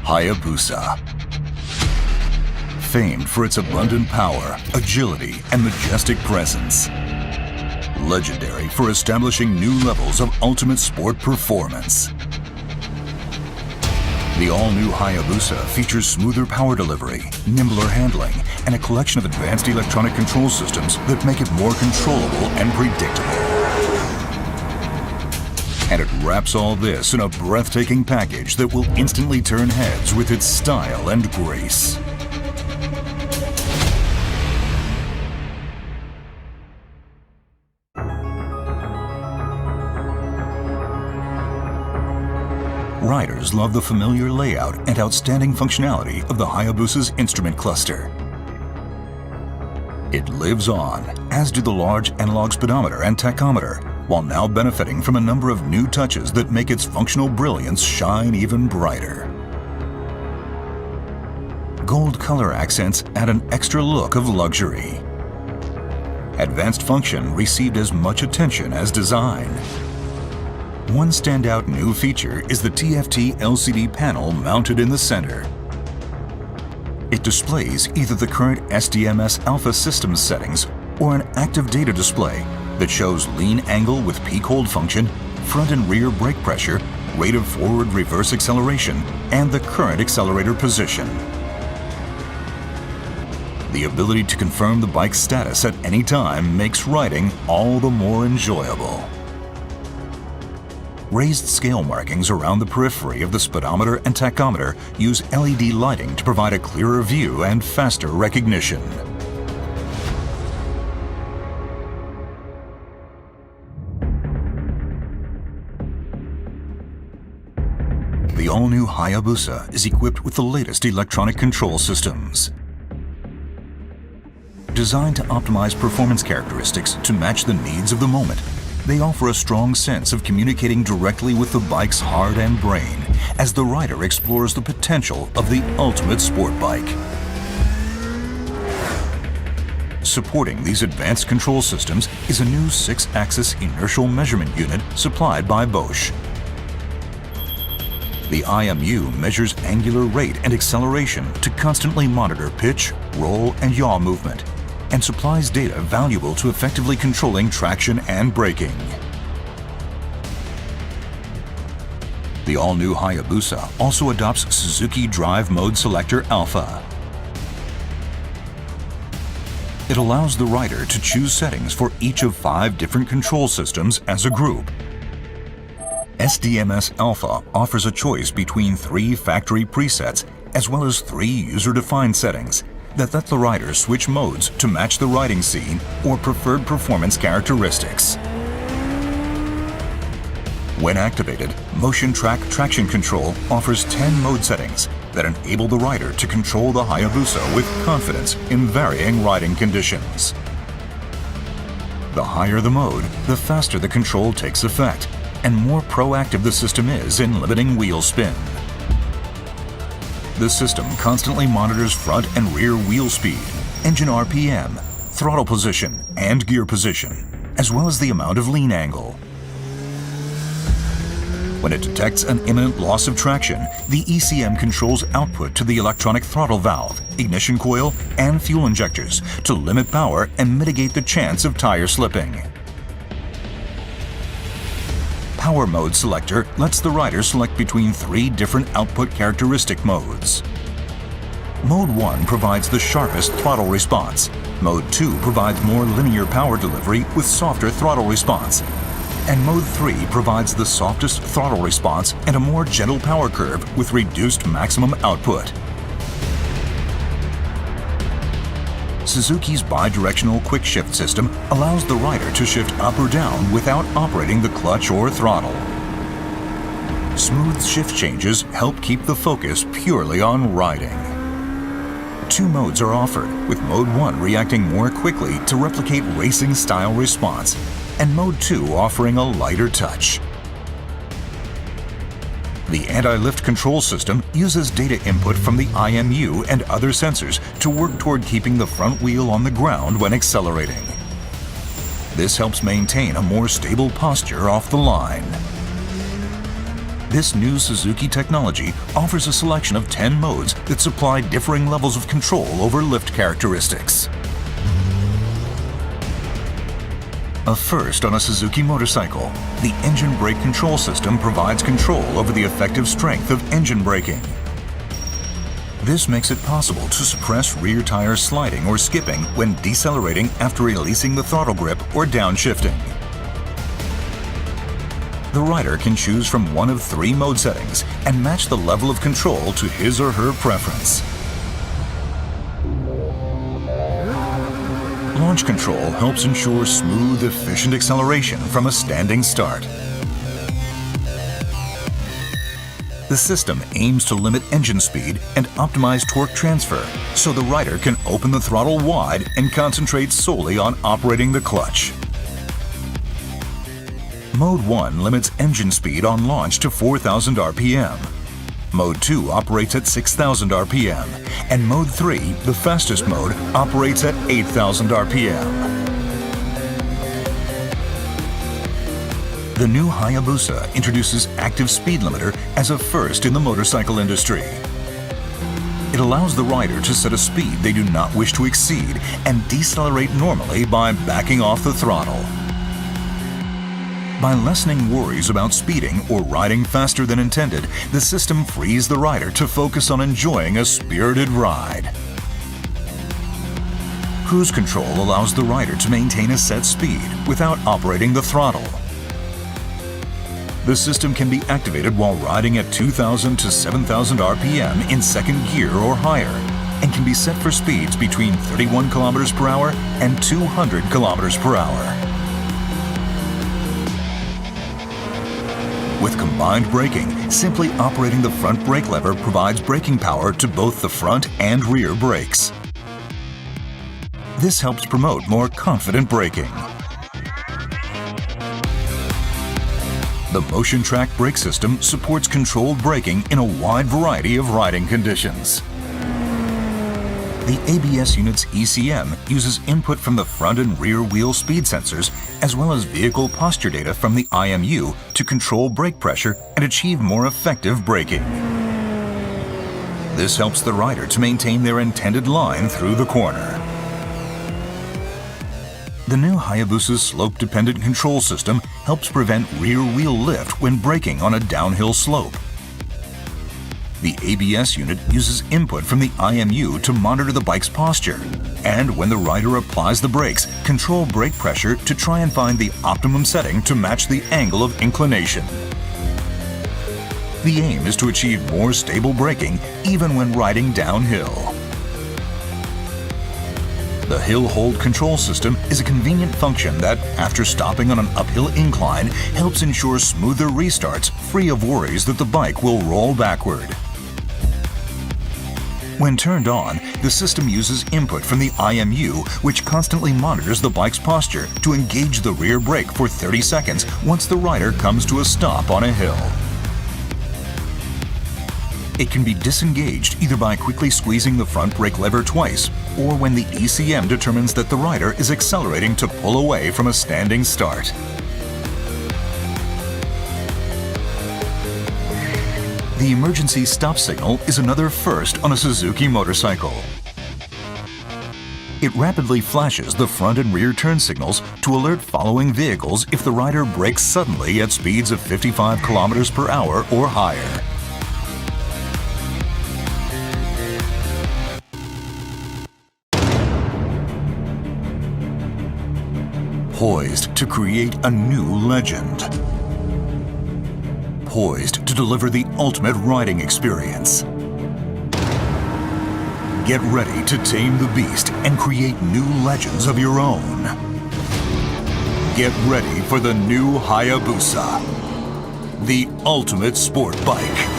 Hayabusa. Famed for its abundant power, agility, and majestic presence. Legendary for establishing new levels of ultimate sport performance. The all-new Hayabusa features smoother power delivery, nimbler handling, and a collection of advanced electronic control systems that make it more controllable and predictable. And it wraps all this in a breathtaking package that will instantly turn heads with its style and grace. Riders love the familiar layout and outstanding functionality of the Hayabusa's instrument cluster. It lives on, as do the large analog speedometer and tachometer, while now benefiting from a number of new touches that make its functional brilliance shine even brighter. Gold color accents add an extra look of luxury. Advanced function received as much attention as design. One standout new feature is the TFT LCD panel mounted in the center. It displays either the current SDMS Alpha systems settings or an active data display that shows lean angle with peak hold function, front and rear brake pressure, rate of forward-reverse acceleration, and the current accelerator position. The ability to confirm the bike's status at any time makes riding all the more enjoyable. Raised scale markings around the periphery of the speedometer and tachometer use LED lighting to provide a clearer view and faster recognition. The all-new Hayabusa is equipped with the latest electronic control systems. Designed to optimize performance characteristics to match the needs of the moment, they offer a strong sense of communicating directly with the bike's heart and brain as the rider explores the potential of the ultimate sport bike. Supporting these advanced control systems is a new 6-axis inertial measurement unit supplied by Bosch. The IMU measures angular rate and acceleration to constantly monitor pitch, roll, and yaw movement, and supplies data valuable to effectively controlling traction and braking. The all-new Hayabusa also adopts Suzuki Drive Mode Selector Alpha. It allows the rider to choose settings for each of 5 different control systems as a group. SDMS Alpha offers a choice between 3 factory presets as well as 3 user-defined settings that let the rider switch modes to match the riding scene or preferred performance characteristics. When activated, Motion Track Traction Control offers 10 mode settings that enable the rider to control the Hayabusa with confidence in varying riding conditions. The higher the mode, the faster the control takes effect, and more proactive the system is in limiting wheel spin. The system constantly monitors front and rear wheel speed, engine RPM, throttle position, and gear position, as well as the amount of lean angle. When it detects an imminent loss of traction, the ECM controls output to the electronic throttle valve, ignition coil, and fuel injectors to limit power and mitigate the chance of tire slipping. Power Mode Selector lets the rider select between 3 different output characteristic modes. Mode 1 provides the sharpest throttle response. Mode 2 provides more linear power delivery with softer throttle response. And Mode 3 provides the softest throttle response and a more gentle power curve with reduced maximum output. Suzuki's bidirectional quick shift system allows the rider to shift up or down without operating the clutch or throttle. Smooth shift changes help keep the focus purely on riding. 2 modes are offered, with Mode 1 reacting more quickly to replicate racing-style response, and Mode 2 offering a lighter touch. The anti-lift control system uses data input from the IMU and other sensors to work toward keeping the front wheel on the ground when accelerating. This helps maintain a more stable posture off the line. This new Suzuki technology offers a selection of 10 modes that supply differing levels of control over lift characteristics. A first on a Suzuki motorcycle, the engine brake control system provides control over the effective strength of engine braking. This makes it possible to suppress rear tire sliding or skipping when decelerating after releasing the throttle grip or downshifting. The rider can choose from one of 3 mode settings and match the level of control to his or her preference. Launch control helps ensure smooth, efficient acceleration from a standing start. The system aims to limit engine speed and optimize torque transfer, so the rider can open the throttle wide and concentrate solely on operating the clutch. Mode 1 limits engine speed on launch to 4,000 RPM. Mode 2 operates at 6,000 RPM, and Mode 3, the fastest mode, operates at 8,000 RPM. The new Hayabusa introduces active speed limiter as a first in the motorcycle industry. It allows the rider to set a speed they do not wish to exceed and decelerate normally by backing off the throttle. By lessening worries about speeding or riding faster than intended, the system frees the rider to focus on enjoying a spirited ride. Cruise control allows the rider to maintain a set speed without operating the throttle. The system can be activated while riding at 2,000 to 7,000 RPM in second gear or higher, and can be set for speeds between 31 km per hour and 200 km per hour. With combined braking, simply operating the front brake lever provides braking power to both the front and rear brakes. This helps promote more confident braking. The Motion Track brake system supports controlled braking in a wide variety of riding conditions. The ABS unit's ECM uses input from the front and rear wheel speed sensors, as well as vehicle posture data from the IMU to control brake pressure and achieve more effective braking. This helps the rider to maintain their intended line through the corner. The new Hayabusa's slope-dependent control system helps prevent rear wheel lift when braking on a downhill slope. The ABS unit uses input from the IMU to monitor the bike's posture, and when the rider applies the brakes, control brake pressure to try and find the optimum setting to match the angle of inclination. The aim is to achieve more stable braking even when riding downhill. The hill hold control system is a convenient function that, after stopping on an uphill incline, helps ensure smoother restarts free of worries that the bike will roll backward. When turned on, the system uses input from the IMU, which constantly monitors the bike's posture to engage the rear brake for 30 seconds once the rider comes to a stop on a hill. It can be disengaged either by quickly squeezing the front brake lever twice, or when the ECM determines that the rider is accelerating to pull away from a standing start. The emergency stop signal is another first on a Suzuki motorcycle. It rapidly flashes the front and rear turn signals to alert following vehicles if the rider brakes suddenly at speeds of 55 km per hour or higher. Poised to create a new legend. Poised to deliver the ultimate riding experience. Get ready to tame the beast and create new legends of your own. Get ready for the new Hayabusa, the ultimate sport bike.